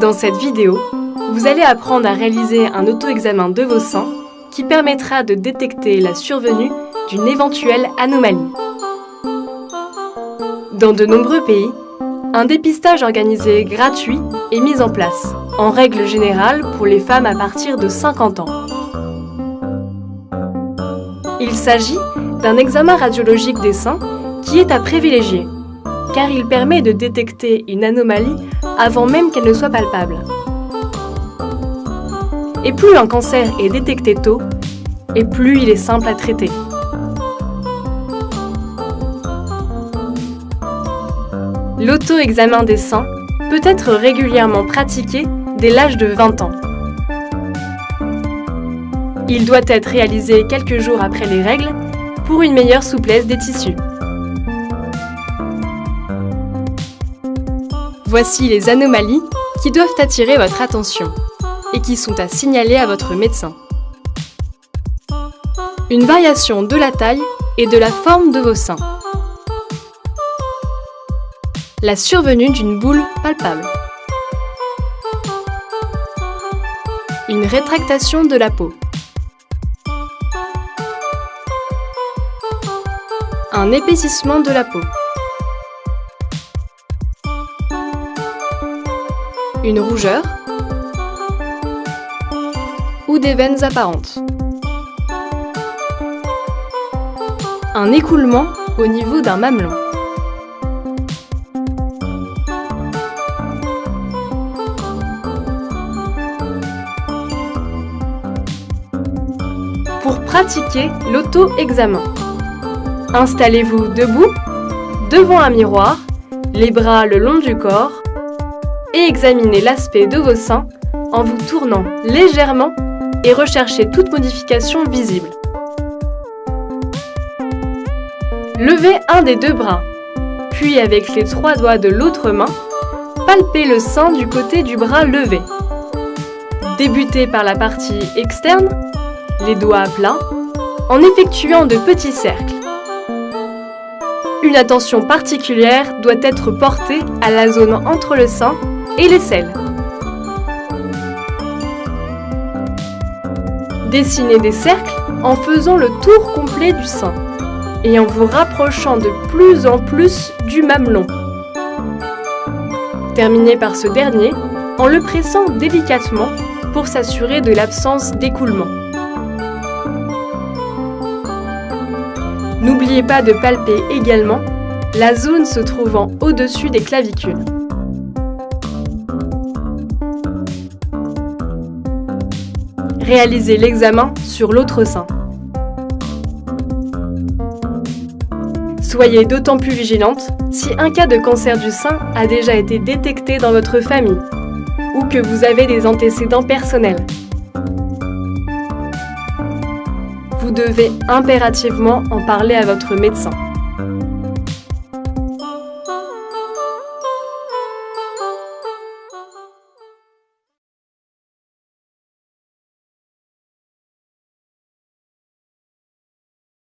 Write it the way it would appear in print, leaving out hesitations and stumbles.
Dans cette vidéo, vous allez apprendre à réaliser un auto-examen de vos seins qui permettra de détecter la survenue d'une éventuelle anomalie. Dans de nombreux pays, un dépistage organisé gratuit est mis en place, en règle générale pour les femmes à partir de 50 ans. Il s'agit d'un examen radiologique des seins qui est à privilégier, car il permet de détecter une anomalie avant même qu'elle ne soit palpable. Et plus un cancer est détecté tôt, et plus il est simple à traiter. L'auto-examen des seins peut être régulièrement pratiqué dès l'âge de 20 ans. Il doit être réalisé quelques jours après les règles pour une meilleure souplesse des tissus. Voici les anomalies qui doivent attirer votre attention et qui sont à signaler à votre médecin. Une variation de la taille et de la forme de vos seins. La survenue d'une boule palpable. Une rétractation de la peau. Un épaississement de la peau. Une rougeur ou des veines apparentes. Un écoulement au niveau d'un mamelon. Pour pratiquer l'auto-examen, installez-vous debout, devant un miroir, les bras le long du corps, et examinez l'aspect de vos seins en vous tournant légèrement et recherchez toute modification visible. Levez un des deux bras, puis avec les 3 doigts de l'autre main, palpez le sein du côté du bras levé. Débutez par la partie externe, les doigts à plat, en effectuant de petits cercles. Une attention particulière doit être portée à la zone entre le sein et l'aisselle. Dessinez des cercles en faisant le tour complet du sein et en vous rapprochant de plus en plus du mamelon. Terminez par ce dernier en le pressant délicatement pour s'assurer de l'absence d'écoulement. N'oubliez pas de palper également la zone se trouvant au-dessus des clavicules. Réalisez l'examen sur l'autre sein. Soyez d'autant plus vigilante si un cas de cancer du sein a déjà été détecté dans votre famille ou que vous avez des antécédents personnels. Vous devez impérativement en parler à votre médecin.